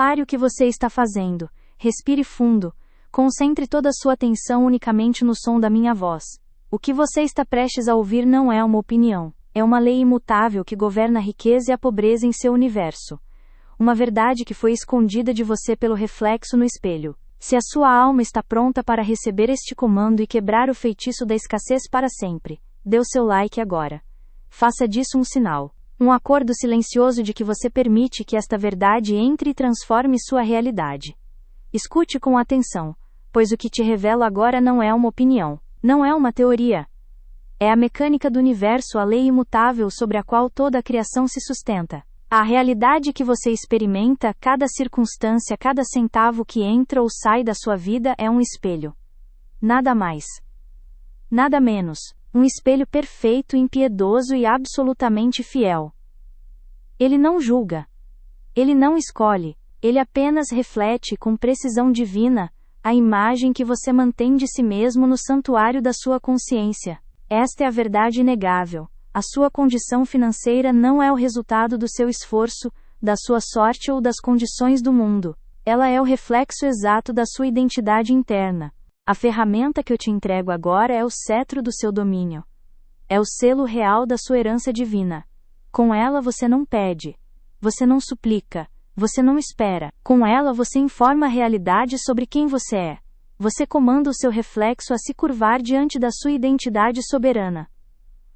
Pare o que você está fazendo, respire fundo, concentre toda a sua atenção unicamente no som da minha voz. O que você está prestes a ouvir não é uma opinião, é uma lei imutável que governa a riqueza e a pobreza em seu universo. Uma verdade que foi escondida de você pelo reflexo no espelho. Se a sua alma está pronta para receber este comando e quebrar o feitiço da escassez para sempre, dê o seu like agora. Faça disso um sinal. Um acordo silencioso de que você permite que esta verdade entre e transforme sua realidade. Escute com atenção, pois o que te revelo agora não é uma opinião, não é uma teoria. É a mecânica do universo, a lei imutável sobre a qual toda a criação se sustenta. A realidade que você experimenta, cada circunstância, cada centavo que entra ou sai da sua vida é um espelho. Nada mais. Nada menos. Um espelho perfeito, impiedoso e absolutamente fiel. Ele não julga. Ele não escolhe. Ele apenas reflete com precisão divina a imagem que você mantém de si mesmo no santuário da sua consciência. Esta é a verdade inegável. A sua condição financeira não é o resultado do seu esforço, da sua sorte ou das condições do mundo. Ela é o reflexo exato da sua identidade interna. A ferramenta que eu te entrego agora é o cetro do seu domínio. É o selo real da sua herança divina. Com ela você não pede. Você não suplica. Você não espera. Com ela você informa a realidade sobre quem você é. Você comanda o seu reflexo a se curvar diante da sua identidade soberana.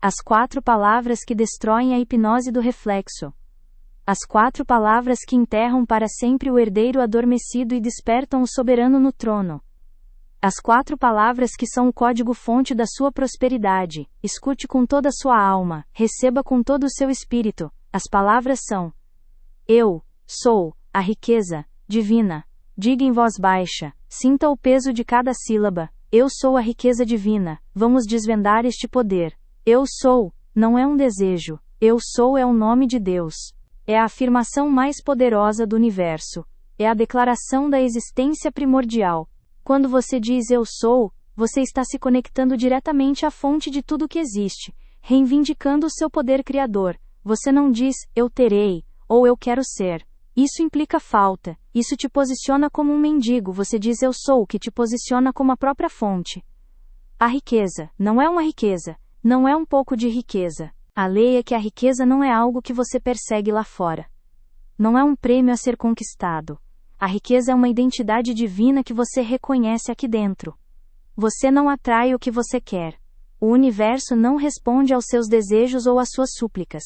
As 4 palavras que destroem a hipnose do reflexo. As 4 palavras que enterram para sempre o herdeiro adormecido e despertam o soberano no trono. As 4 palavras que são o código-fonte da sua prosperidade. Escute com toda a sua alma, receba com todo o seu espírito. As palavras são: Eu sou a riqueza divina. Diga em voz baixa, sinta o peso de cada sílaba. Eu sou a riqueza divina. Vamos desvendar este poder. Eu sou, não é um desejo. Eu sou é o nome de Deus. É a afirmação mais poderosa do universo. É a declaração da existência primordial. Quando você diz eu sou, você está se conectando diretamente à fonte de tudo que existe, reivindicando o seu poder criador. Você não diz eu terei, ou eu quero ser. Isso implica falta. Isso te posiciona como um mendigo. Você diz eu sou, que te posiciona como a própria fonte. A riqueza não é uma riqueza. Não é um pouco de riqueza. A lei é que a riqueza não é algo que você persegue lá fora. Não é um prêmio a ser conquistado. A riqueza é uma identidade divina que você reconhece aqui dentro. Você não atrai o que você quer. O universo não responde aos seus desejos ou às suas súplicas.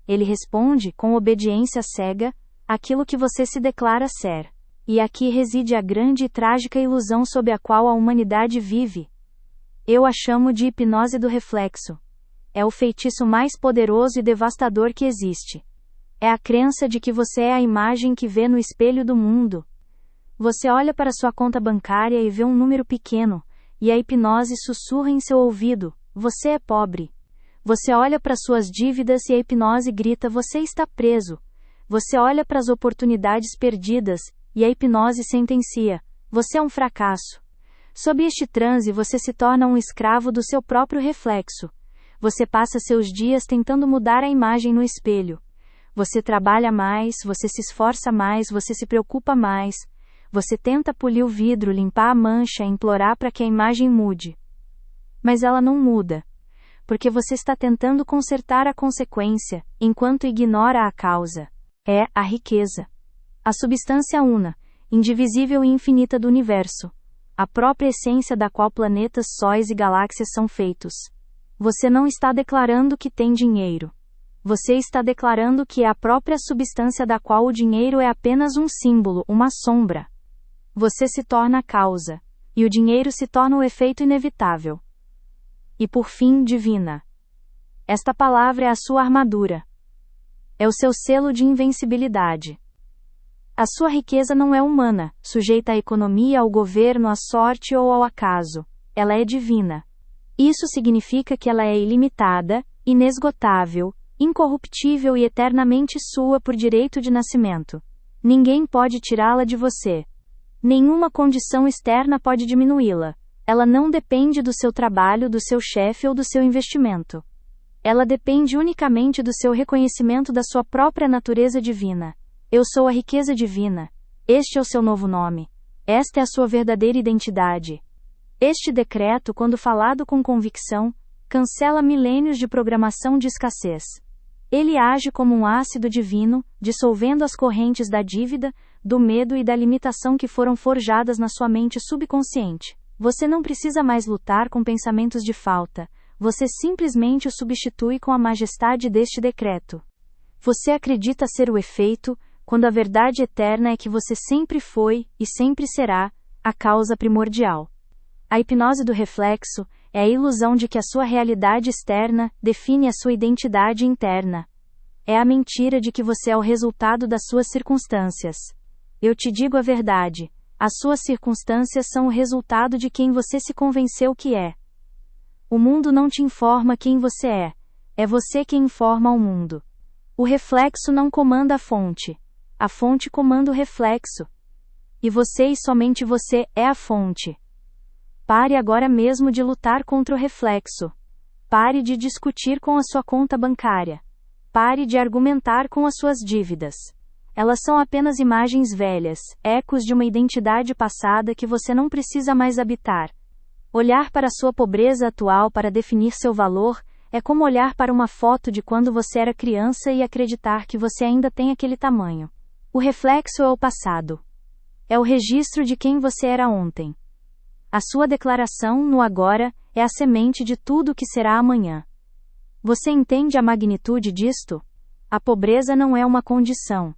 Ele responde, com obediência cega, aquilo que você se declara ser. E aqui reside a grande e trágica ilusão sob a qual a humanidade vive. Eu a chamo de hipnose do reflexo. É o feitiço mais poderoso e devastador que existe. É a crença de que você é a imagem que vê no espelho do mundo. Você olha para sua conta bancária e vê um número pequeno, e a hipnose sussurra em seu ouvido: você é pobre. Você olha para suas dívidas e a hipnose grita: você está preso. Você olha para as oportunidades perdidas, e a hipnose sentencia: você é um fracasso. Sob este transe você se torna um escravo do seu próprio reflexo. Você passa seus dias tentando mudar a imagem no espelho. Você trabalha mais, você se esforça mais, você se preocupa mais. Você tenta polir o vidro, limpar a mancha, implorar para que a imagem mude. Mas ela não muda. Porque você está tentando consertar a consequência, enquanto ignora a causa. É a riqueza. A substância una, indivisível e infinita do universo. A própria essência da qual planetas, sóis e galáxias são feitos. Você não está declarando que tem dinheiro. Você está declarando que é a própria substância da qual o dinheiro é apenas um símbolo, uma sombra. Você se torna a causa, e o dinheiro se torna o efeito inevitável. E por fim, divina. Esta palavra é a sua armadura. É o seu selo de invencibilidade. A sua riqueza não é humana, sujeita à economia, ao governo, à sorte ou ao acaso. Ela é divina. Isso significa que ela é ilimitada, inesgotável, incorruptível e eternamente sua por direito de nascimento. Ninguém pode tirá-la de você. Nenhuma condição externa pode diminuí-la. Ela não depende do seu trabalho, do seu chefe ou do seu investimento. Ela depende unicamente do seu reconhecimento da sua própria natureza divina. Eu sou a riqueza divina. Este é o seu novo nome. Esta é a sua verdadeira identidade. Este decreto, quando falado com convicção, cancela milênios de programação de escassez. Ele age como um ácido divino, dissolvendo as correntes da dívida, do medo e da limitação que foram forjadas na sua mente subconsciente. Você não precisa mais lutar com pensamentos de falta. Você simplesmente o substitui com a majestade deste decreto. Você acredita ser o efeito, quando a verdade eterna é que você sempre foi, e sempre será, a causa primordial. A hipnose do reflexo é a ilusão de que a sua realidade externa define a sua identidade interna. É a mentira de que você é o resultado das suas circunstâncias. Eu te digo a verdade, as suas circunstâncias são o resultado de quem você se convenceu que é. O mundo não te informa quem você é você quem informa ao mundo. O reflexo não comanda a fonte comanda o reflexo. E você e somente você é a fonte. Pare agora mesmo de lutar contra o reflexo. Pare de discutir com a sua conta bancária. Pare de argumentar com as suas dívidas. Elas são apenas imagens velhas, ecos de uma identidade passada que você não precisa mais habitar. Olhar para a sua pobreza atual para definir seu valor é como olhar para uma foto de quando você era criança e acreditar que você ainda tem aquele tamanho. O reflexo é o passado. É o registro de quem você era ontem. A sua declaração no agora é a semente de tudo o que será amanhã. Você entende a magnitude disto? A pobreza não é uma condição.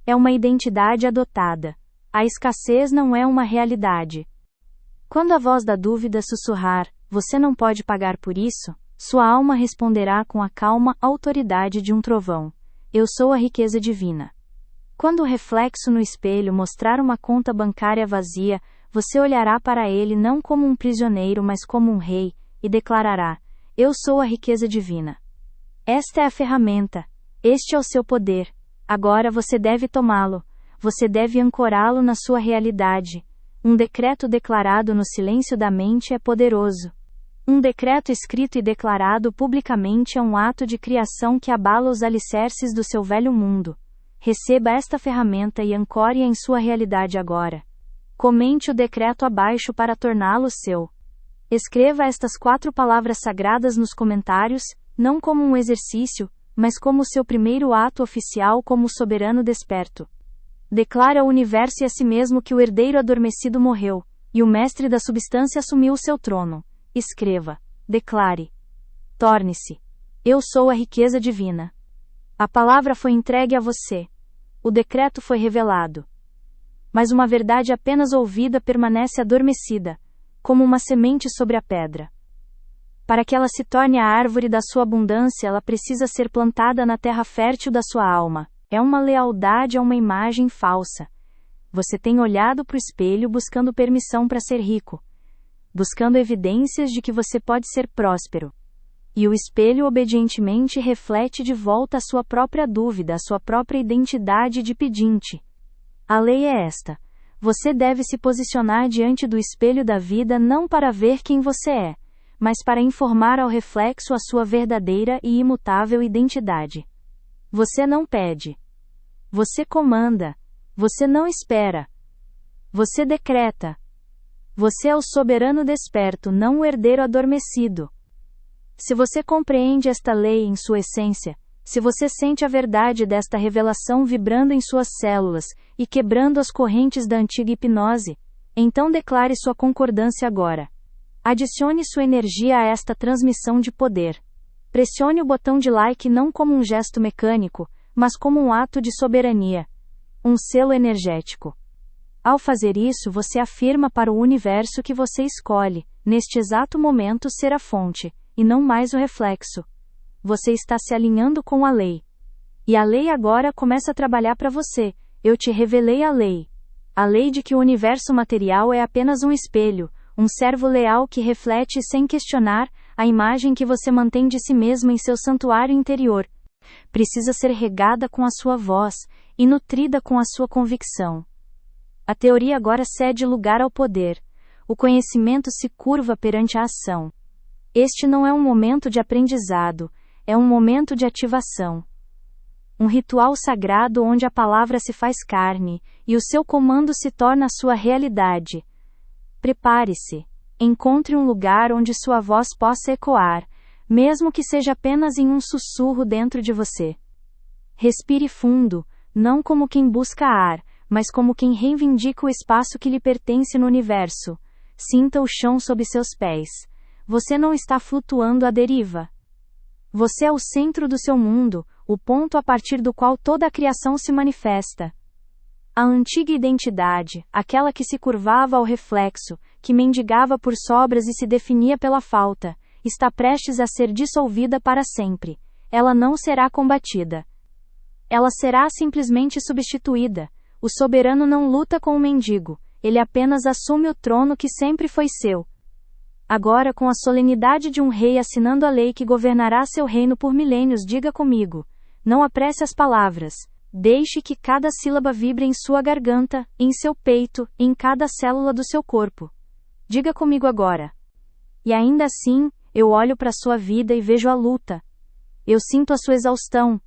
É uma identidade adotada. A escassez não é uma realidade. Quando a voz da dúvida sussurrar, você não pode pagar por isso, sua alma responderá com a calma autoridade de um trovão. Eu sou a riqueza divina. Quando o reflexo no espelho mostrar uma conta bancária vazia, você olhará para ele não como um prisioneiro, mas como um rei, e declarará: eu sou a riqueza divina. Esta é a ferramenta. Este é o seu poder. Agora você deve tomá-lo. Você deve ancorá-lo na sua realidade. Um decreto declarado no silêncio da mente é poderoso. Um decreto escrito e declarado publicamente é um ato de criação que abala os alicerces do seu velho mundo. Receba esta ferramenta e ancore-a em sua realidade agora. Comente o decreto abaixo para torná-lo seu. Escreva estas 4 palavras sagradas nos comentários, não como um exercício, mas como seu primeiro ato oficial como soberano desperto. Declara ao universo e a si mesmo que o herdeiro adormecido morreu, e o mestre da substância assumiu o seu trono. Escreva, declare. Torne-se. Eu sou a riqueza divina. A palavra foi entregue a você. O decreto foi revelado. Mas uma verdade apenas ouvida permanece adormecida, como uma semente sobre a pedra. Para que ela se torne a árvore da sua abundância, ela precisa ser plantada na terra fértil da sua alma. É uma lealdade a uma imagem falsa. Você tem olhado para o espelho buscando permissão para ser rico, buscando evidências de que você pode ser próspero. E o espelho obedientemente reflete de volta a sua própria dúvida, a sua própria identidade de pedinte. A lei é esta: você deve se posicionar diante do espelho da vida não para ver quem você é, mas para informar ao reflexo a sua verdadeira e imutável identidade. Você não pede. Você comanda. Você não espera. Você decreta. Você é o soberano desperto, não o herdeiro adormecido. Se você compreende esta lei em sua essência, se você sente a verdade desta revelação vibrando em suas células e quebrando as correntes da antiga hipnose, então declare sua concordância agora. Adicione sua energia a esta transmissão de poder. Pressione o botão de like não como um gesto mecânico, mas como um ato de soberania. Um selo energético. Ao fazer isso, você afirma para o universo que você escolhe, neste exato momento, ser a fonte, e não mais o reflexo. Você está se alinhando com a lei. E a lei agora começa a trabalhar para você. Eu te revelei a lei. A lei de que o universo material é apenas um espelho, um servo leal que reflete sem questionar a imagem que você mantém de si mesmo em seu santuário interior. Precisa ser regada com a sua voz e nutrida com a sua convicção. A teoria agora cede lugar ao poder. O conhecimento se curva perante a ação. Este não é um momento de aprendizado, é um momento de ativação. Um ritual sagrado onde a palavra se faz carne, e o seu comando se torna a sua realidade. Prepare-se. Encontre um lugar onde sua voz possa ecoar, mesmo que seja apenas em um sussurro dentro de você. Respire fundo, não como quem busca ar, mas como quem reivindica o espaço que lhe pertence no universo. Sinta o chão sob seus pés. Você não está flutuando à deriva. Você é o centro do seu mundo, o ponto a partir do qual toda a criação se manifesta. A antiga identidade, aquela que se curvava ao reflexo, que mendigava por sobras e se definia pela falta, está prestes a ser dissolvida para sempre. Ela não será combatida. Ela será simplesmente substituída. O soberano não luta com o mendigo, ele apenas assume o trono que sempre foi seu. Agora, com a solenidade de um rei assinando a lei que governará seu reino por milênios, diga comigo. Não apresse as palavras. Deixe que cada sílaba vibre em sua garganta, em seu peito, em cada célula do seu corpo. Diga comigo agora. E ainda assim, eu olho para sua vida e vejo a luta. Eu sinto a sua exaustão.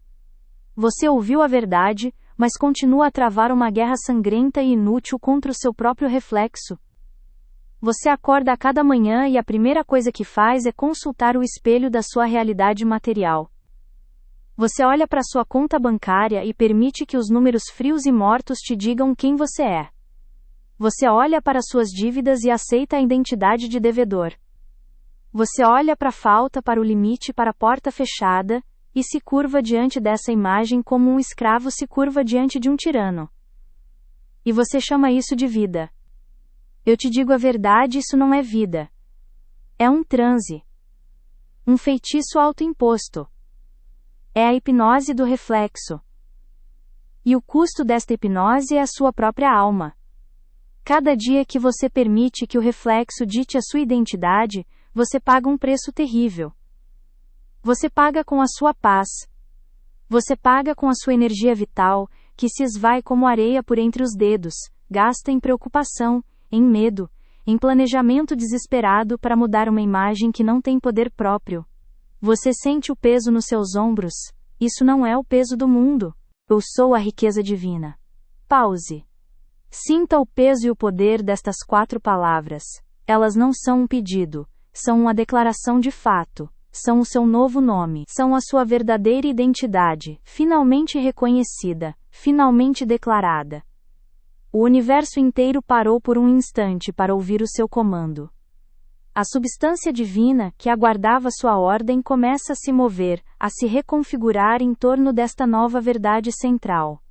Você ouviu a verdade, mas continua a travar uma guerra sangrenta e inútil contra o seu próprio reflexo. Você acorda a cada manhã e a primeira coisa que faz é consultar o espelho da sua realidade material. Você olha para sua conta bancária e permite que os números frios e mortos te digam quem você é. Você olha para suas dívidas e aceita a identidade de devedor. Você olha para a falta, para o limite, para a porta fechada, e se curva diante dessa imagem como um escravo se curva diante de um tirano. E você chama isso de vida. Eu te digo a verdade, isso não é vida. É um transe. Um feitiço autoimposto. É a hipnose do reflexo. E o custo desta hipnose é a sua própria alma. Cada dia que você permite que o reflexo dite a sua identidade, você paga um preço terrível. Você paga com a sua paz. Você paga com a sua energia vital, que se esvai como areia por entre os dedos, gasta em preocupação, em medo, em planejamento desesperado para mudar uma imagem que não tem poder próprio. Você sente o peso nos seus ombros? Isso não é o peso do mundo. Eu sou a riqueza divina. Pause. Sinta o peso e o poder destas 4 palavras. Elas não são um pedido, são uma declaração de fato. São o seu novo nome. São a sua verdadeira identidade, finalmente reconhecida, finalmente declarada. O universo inteiro parou por um instante para ouvir o seu comando. A substância divina, que aguardava sua ordem, começa a se mover, a se reconfigurar em torno desta nova verdade central.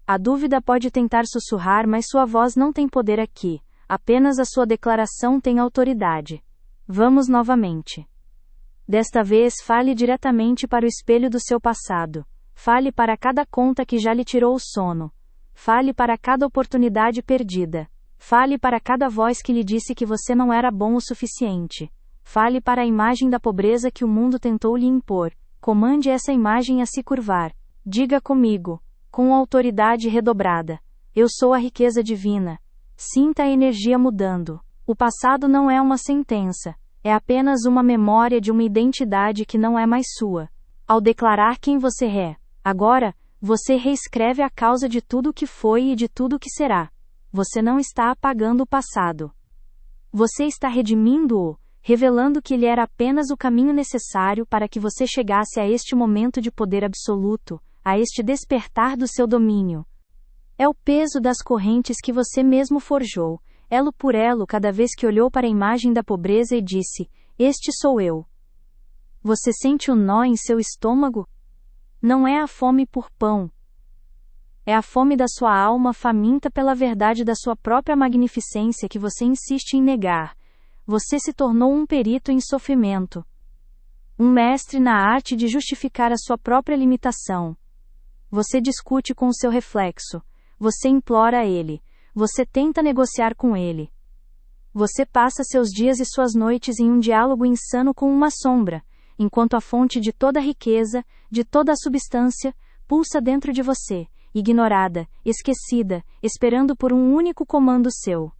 A dúvida pode tentar sussurrar, mas sua voz não tem poder aqui, apenas a sua declaração tem autoridade. Vamos novamente. Desta vez, fale diretamente para o espelho do seu passado. Fale para cada conta que já lhe tirou o sono. Fale para cada oportunidade perdida. Fale para cada voz que lhe disse que você não era bom o suficiente. Fale para a imagem da pobreza que o mundo tentou lhe impor. Comande essa imagem a se curvar. Diga comigo, com autoridade redobrada. Eu sou a riqueza divina. Sinta a energia mudando. O passado não é uma sentença. É apenas uma memória de uma identidade que não é mais sua. Ao declarar quem você é, agora, você reescreve a causa de tudo o que foi e de tudo o que será. Você não está apagando o passado. Você está redimindo-o, revelando que ele era apenas o caminho necessário para que você chegasse a este momento de poder absoluto, a este despertar do seu domínio. É o peso das correntes que você mesmo forjou, elo por elo, cada vez que olhou para a imagem da pobreza e disse: "Este sou eu." Você sente um nó em seu estômago? Não é a fome por pão. É a fome da sua alma faminta pela verdade da sua própria magnificência que você insiste em negar. Você se tornou um perito em sofrimento. Um mestre na arte de justificar a sua própria limitação. Você discute com o seu reflexo. Você implora a ele. Você tenta negociar com ele. Você passa seus dias e suas noites em um diálogo insano com uma sombra, enquanto a fonte de toda a riqueza, de toda a substância, pulsa dentro de você, ignorada, esquecida, esperando por um único comando seu.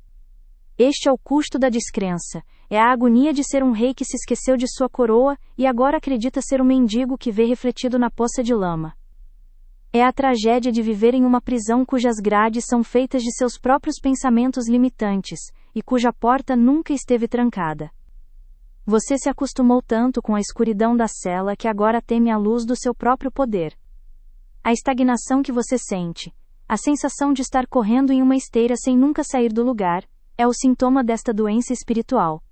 Este é o custo da descrença, é a agonia de ser um rei que se esqueceu de sua coroa e agora acredita ser um mendigo que vê refletido na poça de lama. É a tragédia de viver em uma prisão cujas grades são feitas de seus próprios pensamentos limitantes, e cuja porta nunca esteve trancada. Você se acostumou tanto com a escuridão da cela que agora teme a luz do seu próprio poder. A estagnação que você sente, a sensação de estar correndo em uma esteira sem nunca sair do lugar, é o sintoma desta doença espiritual.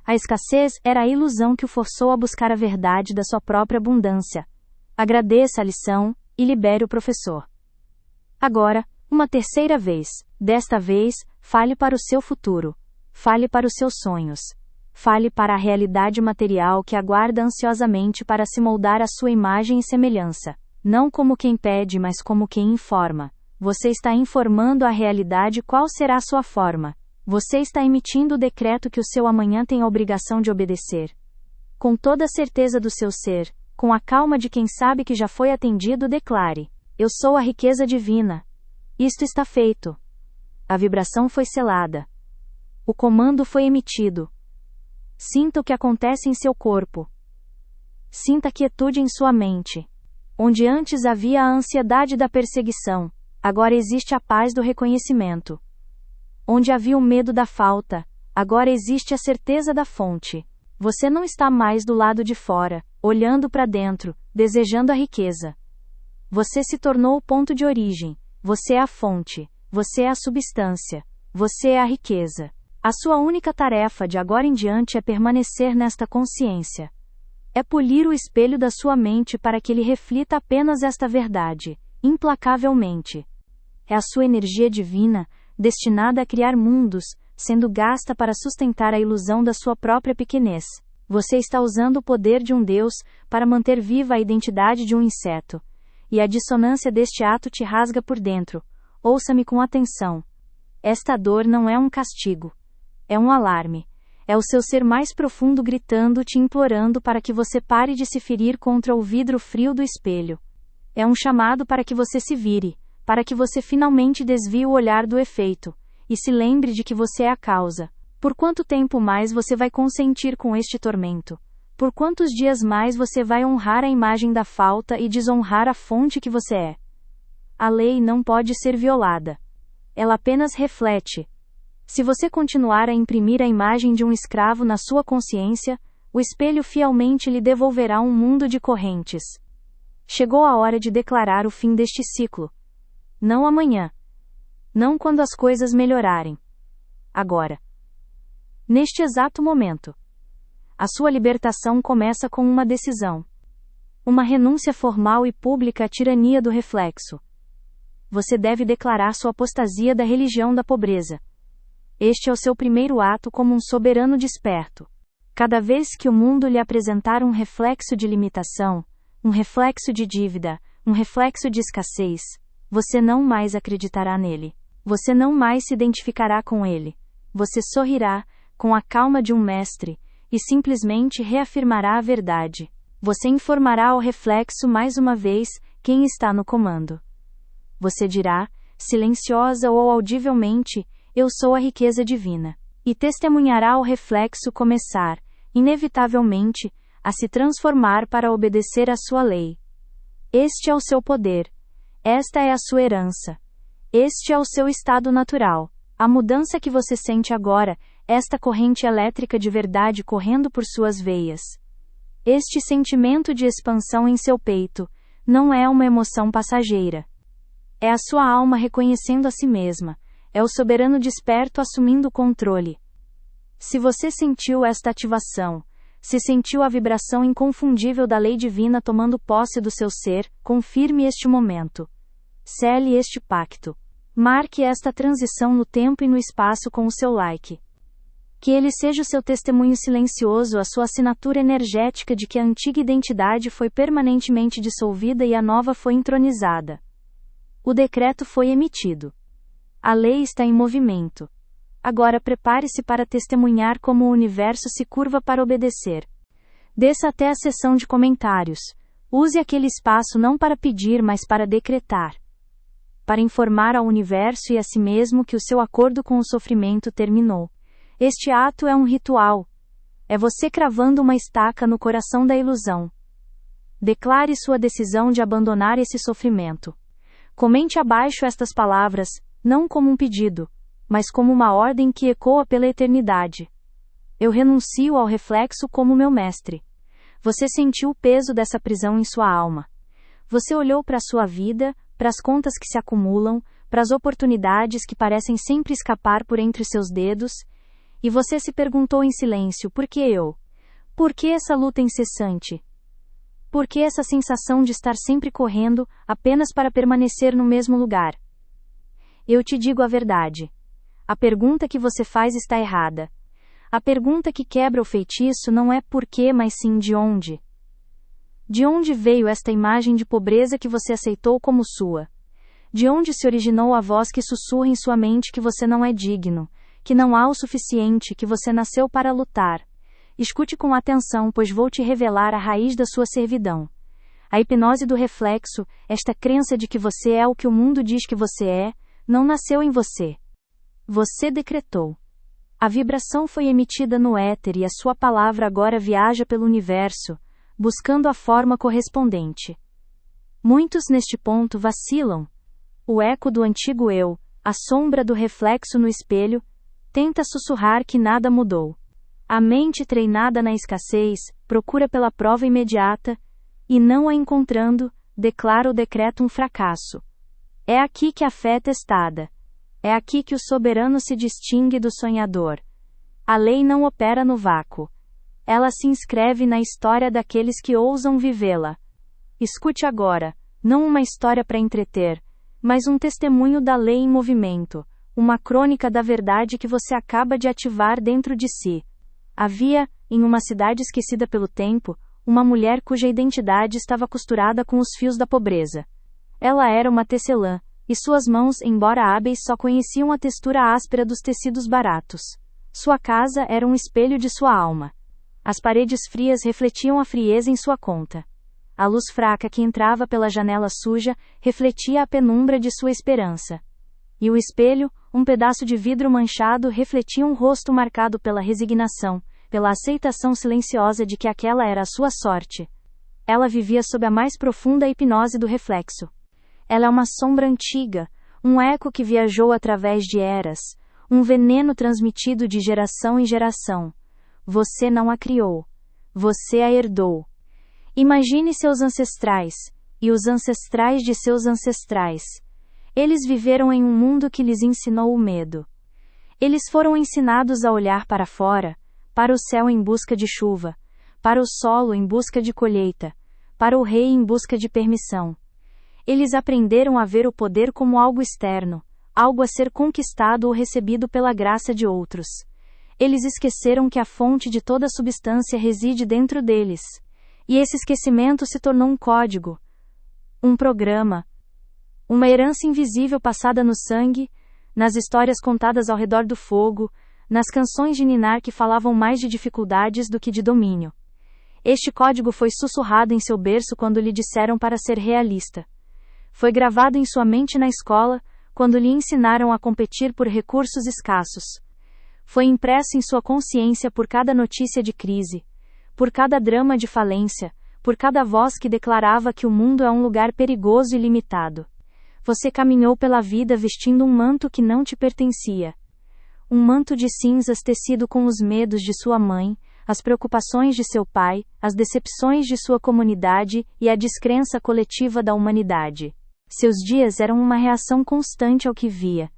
A escassez era a ilusão que o forçou a buscar a verdade da sua própria abundância. Agradeça a lição e libere o professor. Agora, uma terceira vez. Desta vez, fale para o seu futuro. Fale para os seus sonhos. Fale para a realidade material que aguarda ansiosamente para se moldar à sua imagem e semelhança. Não como quem pede, mas como quem informa. Você está informando a realidade qual será a sua forma. Você está emitindo o decreto que o seu amanhã tem a obrigação de obedecer. Com toda a certeza do seu ser, com a calma de quem sabe que já foi atendido, declare: eu sou a riqueza divina. Isto está feito. A vibração foi selada. O comando foi emitido. Sinta o que acontece em seu corpo. Sinta a quietude em sua mente. Onde antes havia a ansiedade da perseguição, agora existe a paz do reconhecimento. Onde havia o medo da falta, agora existe a certeza da fonte. Você não está mais do lado de fora, olhando para dentro, desejando a riqueza. Você se tornou o ponto de origem. Você é a fonte. Você é a substância. Você é a riqueza. A sua única tarefa de agora em diante é permanecer nesta consciência. É polir o espelho da sua mente para que ele reflita apenas esta verdade, implacavelmente. É a sua energia divina, destinada a criar mundos, sendo gasta para sustentar a ilusão da sua própria pequenez. Você está usando o poder de um Deus para manter viva a identidade de um inseto. E a dissonância deste ato te rasga por dentro. Ouça-me com atenção. Esta dor não é um castigo. É um alarme. É o seu ser mais profundo gritando, te implorando para que você pare de se ferir contra o vidro frio do espelho. É um chamado para que você se vire, para que você finalmente desvie o olhar do efeito, e se lembre de que você é a causa. Por quanto tempo mais você vai consentir com este tormento? Por quantos dias mais você vai honrar a imagem da falta e desonrar a fonte que você é? A lei não pode ser violada. Ela apenas reflete. Se você continuar a imprimir a imagem de um escravo na sua consciência, o espelho fielmente lhe devolverá um mundo de correntes. Chegou a hora de declarar o fim deste ciclo. Não amanhã. Não quando as coisas melhorarem. Agora. Neste exato momento. A sua libertação começa com uma decisão. Uma renúncia formal e pública à tirania do reflexo. Você deve declarar sua apostasia da religião da pobreza. Este é o seu primeiro ato como um soberano desperto. Cada vez que o mundo lhe apresentar um reflexo de limitação, um reflexo de dívida, um reflexo de escassez, você não mais acreditará nele. Você não mais se identificará com ele. Você sorrirá, com a calma de um mestre, e simplesmente reafirmará a verdade. Você informará ao reflexo mais uma vez quem está no comando. Você dirá, silenciosa ou audivelmente: eu sou a riqueza divina. E testemunhará ao reflexo começar, inevitavelmente, a se transformar para obedecer à sua lei. Este é o seu poder. Esta é a sua herança. Este é o seu estado natural. A mudança que você sente agora, esta corrente elétrica de verdade correndo por suas veias. Este sentimento de expansão em seu peito, não é uma emoção passageira. É a sua alma reconhecendo a si mesma. É o soberano desperto assumindo o controle. Se você sentiu esta ativação, se sentiu a vibração inconfundível da lei divina tomando posse do seu ser, confirme este momento. Sele este pacto. Marque esta transição no tempo e no espaço com o seu like. Que ele seja o seu testemunho silencioso, a sua assinatura energética de que a antiga identidade foi permanentemente dissolvida e a nova foi entronizada. O decreto foi emitido. A lei está em movimento. Agora prepare-se para testemunhar como o universo se curva para obedecer. Desça até a seção de comentários. Use aquele espaço não para pedir, mas para decretar. Para informar ao universo e a si mesmo que o seu acordo com o sofrimento terminou. Este ato é um ritual. É você cravando uma estaca no coração da ilusão. Declare sua decisão de abandonar esse sofrimento. Comente abaixo estas palavras, não como um pedido, mas como uma ordem que ecoa pela eternidade. Eu renuncio ao reflexo como meu mestre. Você sentiu o peso dessa prisão em sua alma. Você olhou para a sua vida, para as contas que se acumulam, para as oportunidades que parecem sempre escapar por entre seus dedos, e você se perguntou em silêncio: por que eu? Por que essa luta incessante? Por que essa sensação de estar sempre correndo, apenas para permanecer no mesmo lugar? Eu te digo a verdade. A pergunta que você faz está errada. A pergunta que quebra o feitiço não é por quê, mas sim de onde. De onde veio esta imagem de pobreza que você aceitou como sua? De onde se originou a voz que sussurra em sua mente que você não é digno, que não há o suficiente, que você nasceu para lutar? Escute com atenção, pois vou te revelar a raiz da sua servidão. A hipnose do reflexo, esta crença de que você é o que o mundo diz que você é, não nasceu em você. Você decretou. A vibração foi emitida no éter e a sua palavra agora viaja pelo universo, buscando a forma correspondente. Muitos neste ponto vacilam. O eco do antigo eu, a sombra do reflexo no espelho, tenta sussurrar que nada mudou. A mente treinada na escassez, procura pela prova imediata, e não a encontrando, declara ou decreta um fracasso. É aqui que a fé é testada. É aqui que o soberano se distingue do sonhador. A lei não opera no vácuo. Ela se inscreve na história daqueles que ousam vivê-la. Escute agora, não uma história para entreter, mas um testemunho da lei em movimento, uma crônica da verdade que você acaba de ativar dentro de si. Havia, em uma cidade esquecida pelo tempo, uma mulher cuja identidade estava costurada com os fios da pobreza. Ela era uma tecelã, e suas mãos, embora hábeis, só conheciam a textura áspera dos tecidos baratos. Sua casa era um espelho de sua alma. As paredes frias refletiam a frieza em sua conta. A luz fraca que entrava pela janela suja refletia a penumbra de sua esperança. E o espelho, um pedaço de vidro manchado, refletia um rosto marcado pela resignação, pela aceitação silenciosa de que aquela era a sua sorte. Ela vivia sob a mais profunda hipnose do reflexo. Ela é uma sombra antiga, um eco que viajou através de eras, um veneno transmitido de geração em geração. Você não a criou. Você a herdou. Imagine seus ancestrais, e os ancestrais de seus ancestrais. Eles viveram em um mundo que lhes ensinou o medo. Eles foram ensinados a olhar para fora, para o céu em busca de chuva, para o solo em busca de colheita, para o rei em busca de permissão. Eles aprenderam a ver o poder como algo externo, algo a ser conquistado ou recebido pela graça de outros. Eles esqueceram que a fonte de toda substância reside dentro deles. E esse esquecimento se tornou um código, um programa, uma herança invisível passada no sangue, nas histórias contadas ao redor do fogo, nas canções de ninar que falavam mais de dificuldades do que de domínio. Este código foi sussurrado em seu berço quando lhe disseram para ser realista. Foi gravado em sua mente na escola, quando lhe ensinaram a competir por recursos escassos. Foi impresso em sua consciência por cada notícia de crise, por cada drama de falência, por cada voz que declarava que o mundo é um lugar perigoso e limitado. Você caminhou pela vida vestindo um manto que não te pertencia. Um manto de cinzas tecido com os medos de sua mãe, as preocupações de seu pai, as decepções de sua comunidade e a descrença coletiva da humanidade. Seus dias eram uma reação constante ao que via.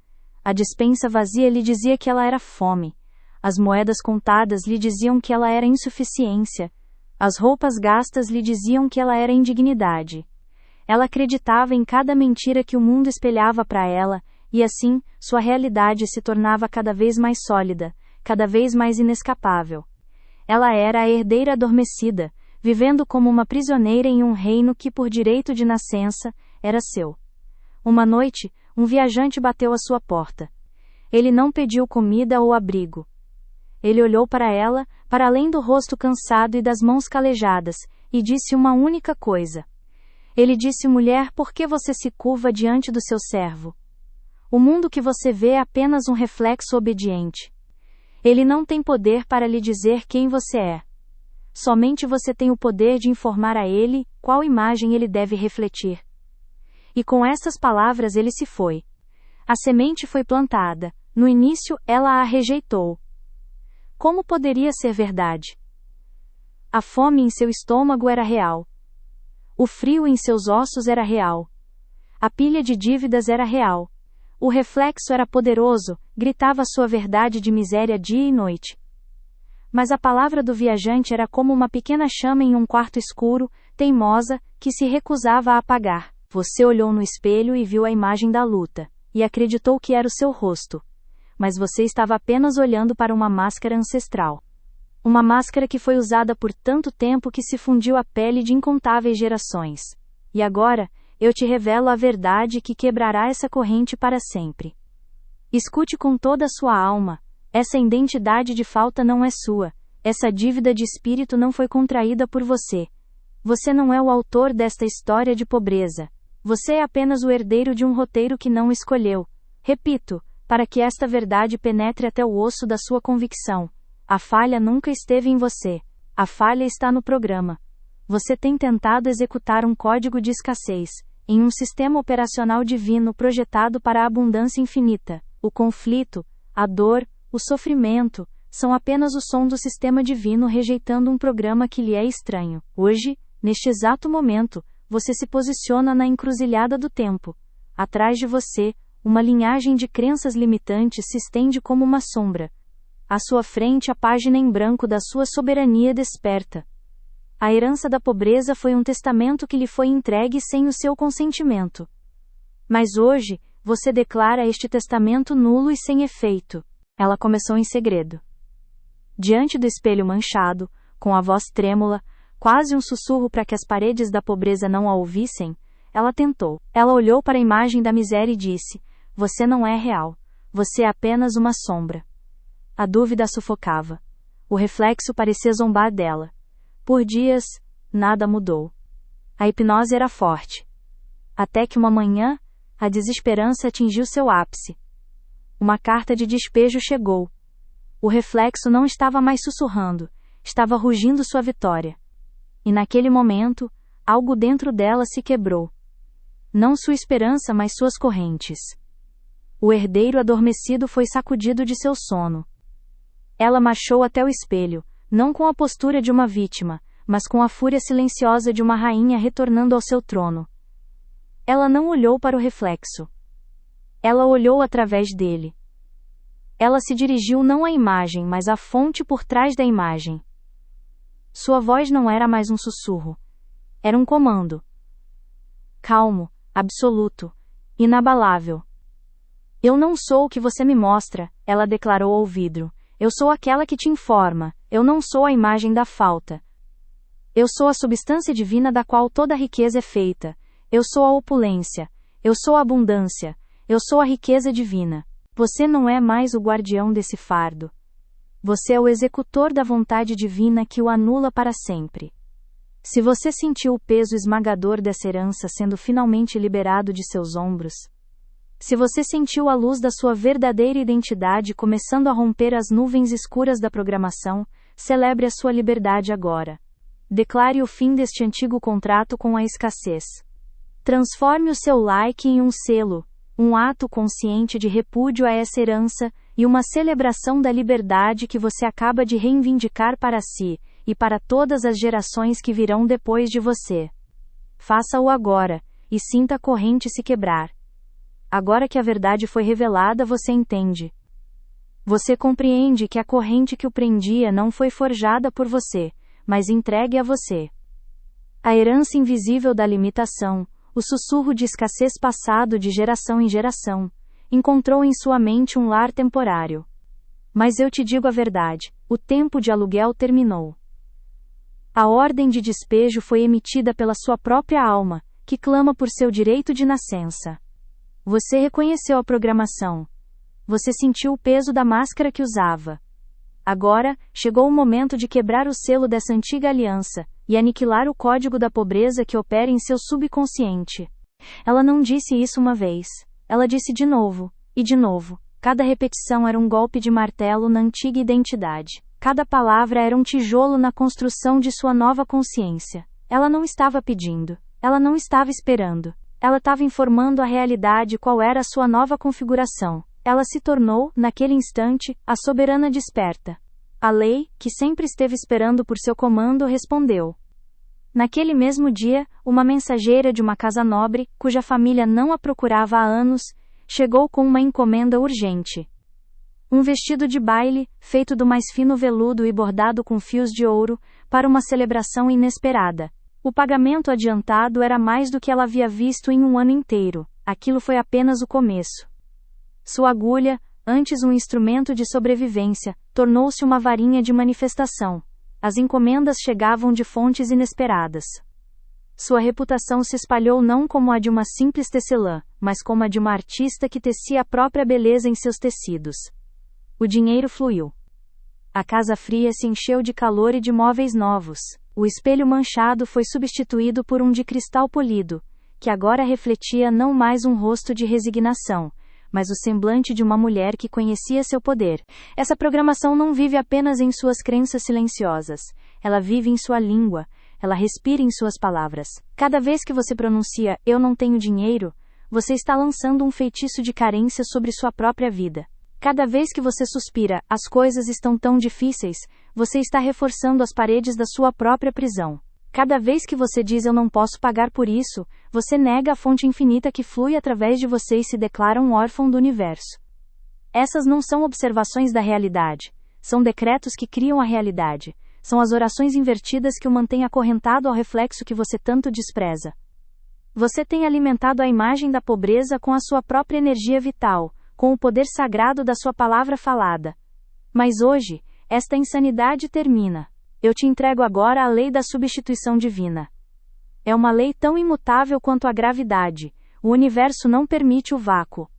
A despensa vazia lhe dizia que ela era fome. As moedas contadas lhe diziam que ela era insuficiência. As roupas gastas lhe diziam que ela era indignidade. Ela acreditava em cada mentira que o mundo espelhava para ela, e assim, sua realidade se tornava cada vez mais sólida, cada vez mais inescapável. Ela era a herdeira adormecida, vivendo como uma prisioneira em um reino que, por direito de nascença, era seu. Uma noite, um viajante bateu à sua porta. Ele não pediu comida ou abrigo. Ele olhou para ela, para além do rosto cansado e das mãos calejadas, e disse uma única coisa. Ele disse: mulher, por que você se curva diante do seu servo? O mundo que você vê é apenas um reflexo obediente. Ele não tem poder para lhe dizer quem você é. Somente você tem o poder de informar a ele qual imagem ele deve refletir. E com estas palavras ele se foi. A semente foi plantada. No início, ela a rejeitou. Como poderia ser verdade? A fome em seu estômago era real. O frio em seus ossos era real. A pilha de dívidas era real. O reflexo era poderoso, gritava sua verdade de miséria dia e noite. Mas a palavra do viajante era como uma pequena chama em um quarto escuro, teimosa, que se recusava a apagar. Você olhou no espelho e viu a imagem da luta, e acreditou que era o seu rosto. Mas você estava apenas olhando para uma máscara ancestral. Uma máscara que foi usada por tanto tempo que se fundiu à pele de incontáveis gerações. E agora, eu te revelo a verdade que quebrará essa corrente para sempre. Escute com toda a sua alma. Essa identidade de falta não é sua. Essa dívida de espírito não foi contraída por você. Você não é o autor desta história de pobreza. Você é apenas o herdeiro de um roteiro que não escolheu. Repito, para que esta verdade penetre até o osso da sua convicção. A falha nunca esteve em você. A falha está no programa. Você tem tentado executar um código de escassez, em um sistema operacional divino projetado para a abundância infinita. O conflito, a dor, o sofrimento, são apenas o som do sistema divino rejeitando um programa que lhe é estranho. Hoje, neste exato momento, você se posiciona na encruzilhada do tempo. Atrás de você, uma linhagem de crenças limitantes se estende como uma sombra. À sua frente, a página em branco da sua soberania desperta. A herança da pobreza foi um testamento que lhe foi entregue sem o seu consentimento. Mas hoje, você declara este testamento nulo e sem efeito. Ela começou em segredo. Diante do espelho manchado, com a voz trêmula, quase um sussurro para que as paredes da pobreza não a ouvissem, ela tentou. Ela olhou para a imagem da miséria e disse: você não é real. Você é apenas uma sombra. A dúvida a sufocava. O reflexo parecia zombar dela. Por dias, nada mudou. A hipnose era forte. Até que uma manhã, a desesperança atingiu seu ápice. Uma carta de despejo chegou. O reflexo não estava mais sussurrando, estava rugindo sua vitória. E naquele momento, algo dentro dela se quebrou. Não sua esperança, mas suas correntes. O herdeiro adormecido foi sacudido de seu sono. Ela marchou até o espelho, não com a postura de uma vítima, mas com a fúria silenciosa de uma rainha retornando ao seu trono. Ela não olhou para o reflexo. Ela olhou através dele. Ela se dirigiu não à imagem, mas à fonte por trás da imagem. Sua voz não era mais um sussurro. Era um comando. Calmo, absoluto, inabalável. Eu não sou o que você me mostra, ela declarou ao vidro. Eu sou aquela que te informa, eu não sou a imagem da falta. Eu sou a substância divina da qual toda a riqueza é feita. Eu sou a opulência. Eu sou a abundância. Eu sou a riqueza divina. Você não é mais o guardião desse fardo. Você é o executor da vontade divina que o anula para sempre. Se você sentiu o peso esmagador dessa herança sendo finalmente liberado de seus ombros, se você sentiu a luz da sua verdadeira identidade começando a romper as nuvens escuras da programação, celebre a sua liberdade agora. Declare o fim deste antigo contrato com a escassez. Transforme o seu like em um selo, um ato consciente de repúdio a essa herança, e uma celebração da liberdade que você acaba de reivindicar para si, e para todas as gerações que virão depois de você. Faça-o agora, e sinta a corrente se quebrar. Agora que a verdade foi revelada, você entende. Você compreende que a corrente que o prendia não foi forjada por você, mas entregue a você. A herança invisível da limitação, o sussurro de escassez passado de geração em geração, encontrou em sua mente um lar temporário. Mas eu te digo a verdade, o tempo de aluguel terminou. A ordem de despejo foi emitida pela sua própria alma, que clama por seu direito de nascença. Você reconheceu a programação. Você sentiu o peso da máscara que usava. Agora, chegou o momento de quebrar o selo dessa antiga aliança, e aniquilar o código da pobreza que opera em seu subconsciente. Ela não disse isso uma vez. Ela disse de novo, e de novo. Cada repetição era um golpe de martelo na antiga identidade. Cada palavra era um tijolo na construção de sua nova consciência. Ela não estava pedindo. Ela não estava esperando. Ela estava informando a realidade qual era a sua nova configuração. Ela se tornou, naquele instante, a soberana desperta. A lei, que sempre esteve esperando por seu comando, respondeu. Naquele mesmo dia, uma mensageira de uma casa nobre, cuja família não a procurava há anos, chegou com uma encomenda urgente. Um vestido de baile, feito do mais fino veludo e bordado com fios de ouro, para uma celebração inesperada. O pagamento adiantado era mais do que ela havia visto em um ano inteiro. Aquilo foi apenas o começo. Sua agulha, antes um instrumento de sobrevivência, tornou-se uma varinha de manifestação. As encomendas chegavam de fontes inesperadas. Sua reputação se espalhou não como a de uma simples tecelã, mas como a de uma artista que tecia a própria beleza em seus tecidos. O dinheiro fluiu. A casa fria se encheu de calor e de móveis novos. O espelho manchado foi substituído por um de cristal polido, que agora refletia não mais um rosto de resignação, mas o semblante de uma mulher que conhecia seu poder. Essa programação não vive apenas em suas crenças silenciosas. Ela vive em sua língua. Ela respira em suas palavras. Cada vez que você pronuncia "eu não tenho dinheiro", você está lançando um feitiço de carência sobre sua própria vida. Cada vez que você suspira "as coisas estão tão difíceis", você está reforçando as paredes da sua própria prisão. Cada vez que você diz "eu não posso pagar por isso", você nega a fonte infinita que flui através de você e se declara um órfão do universo. Essas não são observações da realidade. São decretos que criam a realidade. São as orações invertidas que o mantêm acorrentado ao reflexo que você tanto despreza. Você tem alimentado a imagem da pobreza com a sua própria energia vital, com o poder sagrado da sua palavra falada. Mas hoje, esta insanidade termina. Eu te entrego agora a lei da substituição divina. É uma lei tão imutável quanto a gravidade. O universo não permite o vácuo.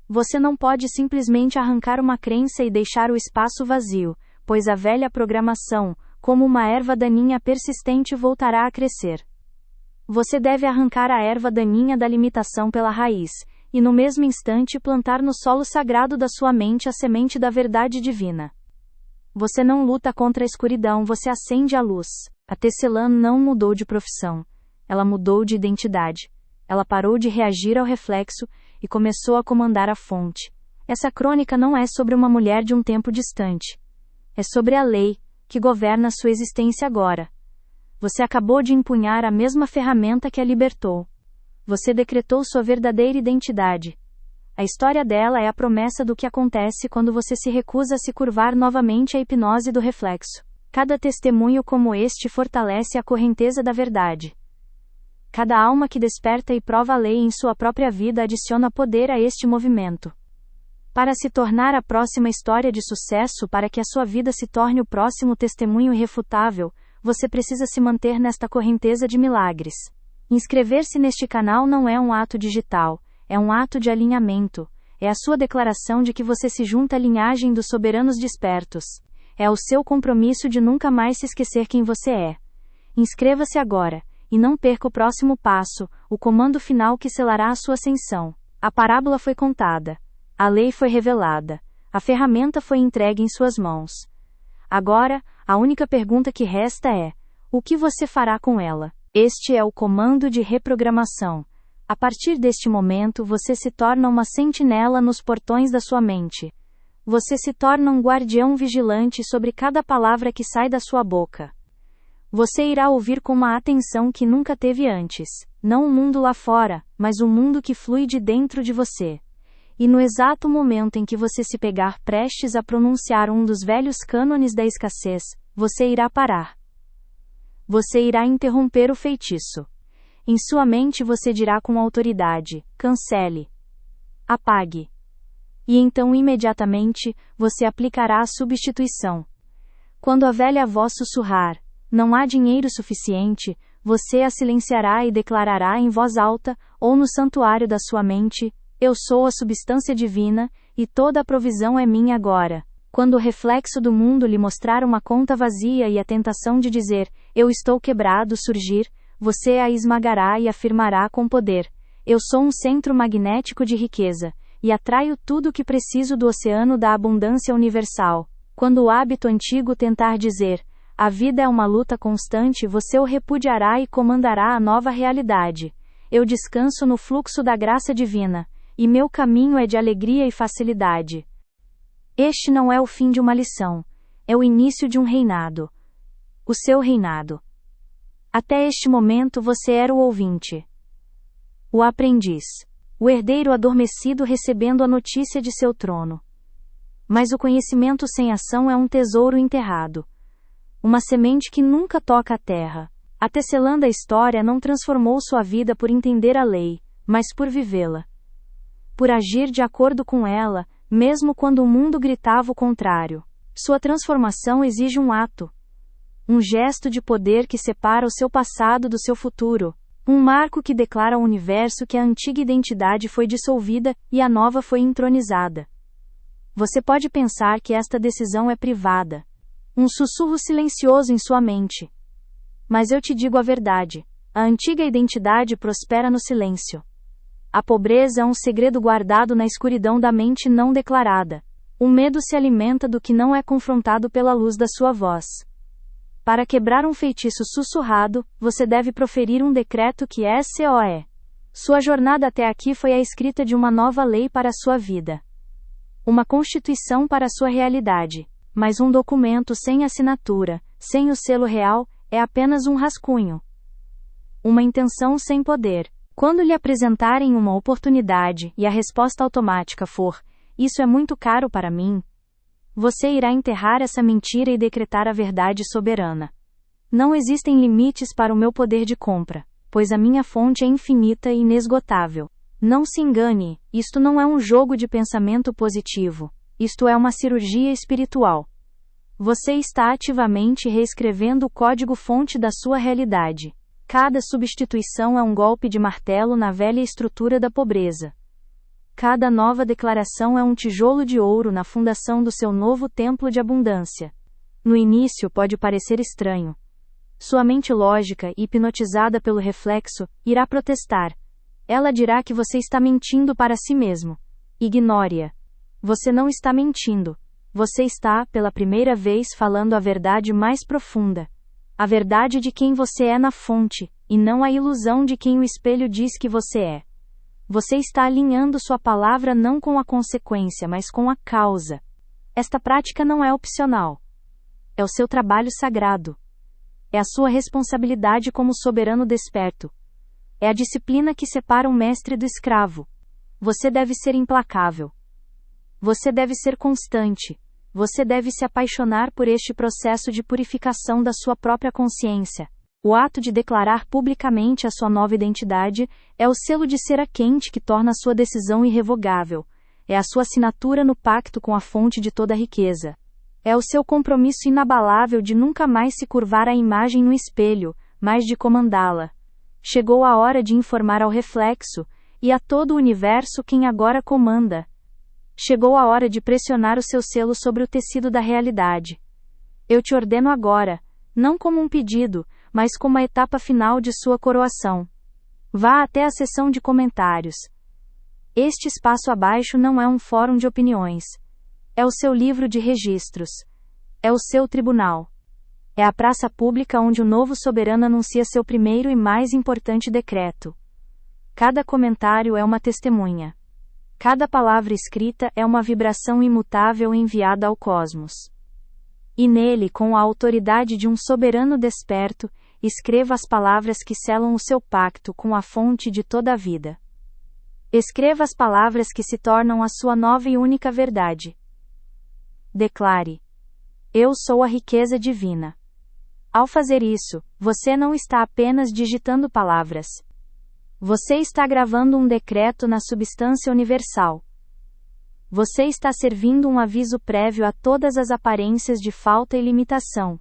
Você não pode simplesmente arrancar uma crença e deixar o espaço vazio, pois a velha programação, como uma erva daninha persistente, voltará a crescer. Você deve arrancar a erva daninha da limitação pela raiz, e no mesmo instante plantar no solo sagrado da sua mente a semente da verdade divina. Você não luta contra a escuridão, você acende a luz. A tecelã não mudou de profissão. Ela mudou de identidade. Ela parou de reagir ao reflexo e começou a comandar a fonte. Essa crônica não é sobre uma mulher de um tempo distante. É sobre a lei, que governa sua existência agora. Você acabou de empunhar a mesma ferramenta que a libertou. Você decretou sua verdadeira identidade. A história dela é a promessa do que acontece quando você se recusa a se curvar novamente à hipnose do reflexo. Cada testemunho como este fortalece a correnteza da verdade. Cada alma que desperta e prova a lei em sua própria vida adiciona poder a este movimento. Para se tornar a próxima história de sucesso, para que a sua vida se torne o próximo testemunho irrefutável, você precisa se manter nesta correnteza de milagres. Inscrever-se neste canal não é um ato digital, é um ato de alinhamento. É a sua declaração de que você se junta à linhagem dos soberanos despertos. É o seu compromisso de nunca mais se esquecer quem você é. Inscreva-se agora, e não perca o próximo passo, o comando final que selará a sua ascensão. A parábola foi contada. A lei foi revelada. A ferramenta foi entregue em suas mãos. Agora, a única pergunta que resta é: o que você fará com ela? Este é o comando de reprogramação. A partir deste momento você se torna uma sentinela nos portões da sua mente. Você se torna um guardião vigilante sobre cada palavra que sai da sua boca. Você irá ouvir com uma atenção que nunca teve antes, não o mundo lá fora, mas o mundo que flui de dentro de você. E no exato momento em que você se pegar prestes a pronunciar um dos velhos cânones da escassez, você irá parar. Você irá interromper o feitiço. Em sua mente você dirá com autoridade: cancele. Apague. E então imediatamente, você aplicará a substituição. Quando a velha voz sussurrar: não há dinheiro suficiente, você a silenciará e declarará em voz alta, ou no santuário da sua mente: eu sou a substância divina, e toda a provisão é minha agora. Quando o reflexo do mundo lhe mostrar uma conta vazia e a tentação de dizer: eu estou quebrado surgir, você a esmagará e afirmará com poder: eu sou um centro magnético de riqueza, e atraio tudo o que preciso do oceano da abundância universal. Quando o hábito antigo tentar dizer, a vida é uma luta constante, você o repudiará e comandará a nova realidade. Eu descanso no fluxo da graça divina, e meu caminho é de alegria e facilidade. Este não é o fim de uma lição, é o início de um reinado. O seu reinado. Até este momento você era o ouvinte. O aprendiz. O herdeiro adormecido recebendo a notícia de seu trono. Mas o conhecimento sem ação é um tesouro enterrado. Uma semente que nunca toca a terra. A tecelã da história não transformou sua vida por entender a lei, mas por vivê-la. Por agir de acordo com ela, mesmo quando o mundo gritava o contrário. Sua transformação exige um ato. Um gesto de poder que separa o seu passado do seu futuro. Um marco que declara ao universo que a antiga identidade foi dissolvida e a nova foi entronizada. Você pode pensar que esta decisão é privada. Um sussurro silencioso em sua mente. Mas eu te digo a verdade. A antiga identidade prospera no silêncio. A pobreza é um segredo guardado na escuridão da mente não declarada. O medo se alimenta do que não é confrontado pela luz da sua voz. Para quebrar um feitiço sussurrado, você deve proferir um decreto que é SOE. Sua jornada até aqui foi a escrita de uma nova lei para a sua vida. Uma constituição para a sua realidade. Mas um documento sem assinatura, sem o selo real, é apenas um rascunho. Uma intenção sem poder. Quando lhe apresentarem uma oportunidade e a resposta automática for, isso é muito caro para mim, você irá enterrar essa mentira e decretar a verdade soberana. Não existem limites para o meu poder de compra, pois a minha fonte é infinita e inesgotável. Não se engane, isto não é um jogo de pensamento positivo, isto é uma cirurgia espiritual. Você está ativamente reescrevendo o código-fonte da sua realidade. Cada substituição é um golpe de martelo na velha estrutura da pobreza. Cada nova declaração é um tijolo de ouro na fundação do seu novo templo de abundância. No início pode parecer estranho. Sua mente lógica, hipnotizada pelo reflexo, irá protestar. Ela dirá que você está mentindo para si mesmo. Ignore-a. Você não está mentindo. Você está, pela primeira vez, falando a verdade mais profunda. A verdade de quem você é na fonte, e não a ilusão de quem o espelho diz que você é. Você está alinhando sua palavra não com a consequência, mas com a causa. Esta prática não é opcional. É o seu trabalho sagrado. É a sua responsabilidade como soberano desperto. É a disciplina que separa o mestre do escravo. Você deve ser implacável. Você deve ser constante. Você deve se apaixonar por este processo de purificação da sua própria consciência. O ato de declarar publicamente a sua nova identidade é o selo de cera quente que torna a sua decisão irrevogável. É a sua assinatura no pacto com a fonte de toda a riqueza. É o seu compromisso inabalável de nunca mais se curvar à imagem no espelho, mas de comandá-la. Chegou a hora de informar ao reflexo, e a todo o universo quem agora comanda. Chegou a hora de pressionar o seu selo sobre o tecido da realidade. Eu te ordeno agora, não como um pedido, mas como a etapa final de sua coroação. Vá até a seção de comentários. Este espaço abaixo não é um fórum de opiniões. É o seu livro de registros. É o seu tribunal. É a praça pública onde o novo soberano anuncia seu primeiro e mais importante decreto. Cada comentário é uma testemunha. Cada palavra escrita é uma vibração imutável enviada ao cosmos. E nele, com a autoridade de um soberano desperto, escreva as palavras que selam o seu pacto com a fonte de toda a vida. Escreva as palavras que se tornam a sua nova e única verdade. Declare: eu sou a riqueza divina. Ao fazer isso, você não está apenas digitando palavras. Você está gravando um decreto na substância universal. Você está servindo um aviso prévio a todas as aparências de falta e limitação.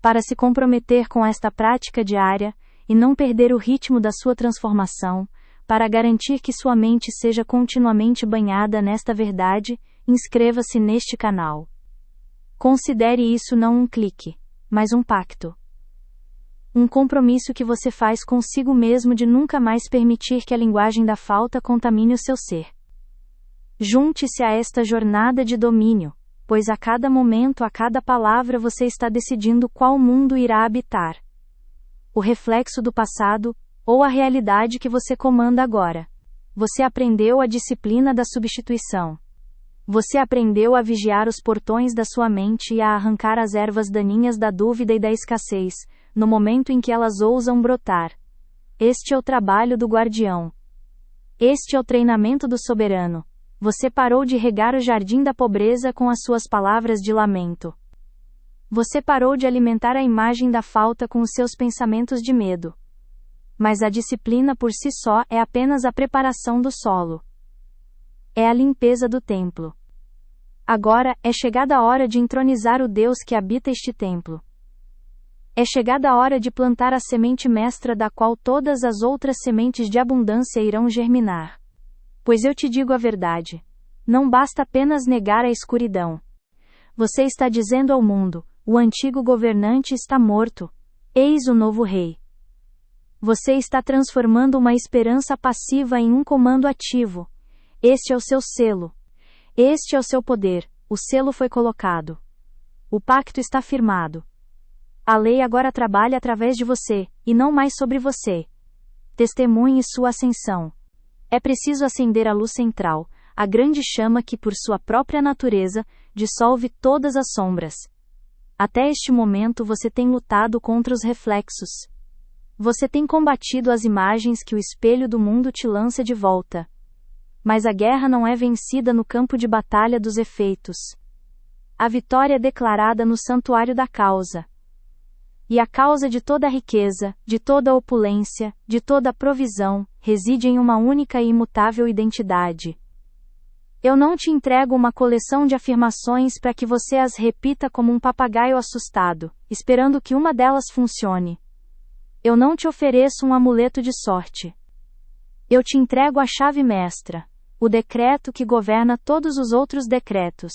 Para se comprometer com esta prática diária, e não perder o ritmo da sua transformação, para garantir que sua mente seja continuamente banhada nesta verdade, inscreva-se neste canal. Considere isso não um clique, mas um pacto. Um compromisso que você faz consigo mesmo de nunca mais permitir que a linguagem da falta contamine o seu ser. Junte-se a esta jornada de domínio, pois a cada momento, a cada palavra você está decidindo qual mundo irá habitar. O reflexo do passado, ou a realidade que você comanda agora. Você aprendeu a disciplina da substituição. Você aprendeu a vigiar os portões da sua mente e a arrancar as ervas daninhas da dúvida e da escassez, no momento em que elas ousam brotar. Este é o trabalho do guardião. Este é o treinamento do soberano. Você parou de regar o jardim da pobreza com as suas palavras de lamento. Você parou de alimentar a imagem da falta com os seus pensamentos de medo. Mas a disciplina por si só é apenas a preparação do solo. É a limpeza do templo. Agora, é chegada a hora de entronizar o Deus que habita este templo. É chegada a hora de plantar a semente mestra da qual todas as outras sementes de abundância irão germinar. Pois eu te digo a verdade. Não basta apenas negar a escuridão. Você está dizendo ao mundo, o antigo governante está morto. Eis o novo rei. Você está transformando uma esperança passiva em um comando ativo. Este é o seu selo. Este é o seu poder. O selo foi colocado. O pacto está firmado. A lei agora trabalha através de você, e não mais sobre você. Testemunhe sua ascensão. É preciso acender a luz central, a grande chama que, por sua própria natureza, dissolve todas as sombras. Até este momento você tem lutado contra os reflexos. Você tem combatido as imagens que o espelho do mundo te lança de volta. Mas a guerra não é vencida no campo de batalha dos efeitos. A vitória é declarada no santuário da causa. E a causa de toda a riqueza, de toda a opulência, de toda a provisão, reside em uma única e imutável identidade. Eu não te entrego uma coleção de afirmações para que você as repita como um papagaio assustado, esperando que uma delas funcione. Eu não te ofereço um amuleto de sorte. Eu te entrego a chave mestra, o decreto que governa todos os outros decretos.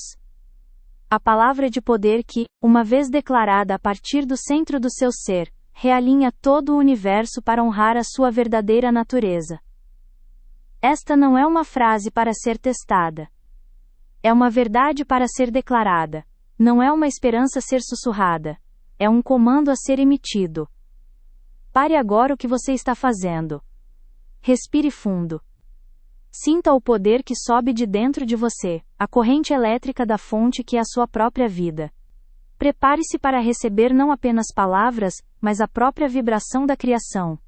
A palavra de poder que, uma vez declarada a partir do centro do seu ser, realinha todo o universo para honrar a sua verdadeira natureza. Esta não é uma frase para ser testada. É uma verdade para ser declarada. Não é uma esperança a ser sussurrada. É um comando a ser emitido. Pare agora o que você está fazendo. Respire fundo. Sinta o poder que sobe de dentro de você, a corrente elétrica da fonte que é a sua própria vida. Prepare-se para receber não apenas palavras, mas a própria vibração da criação.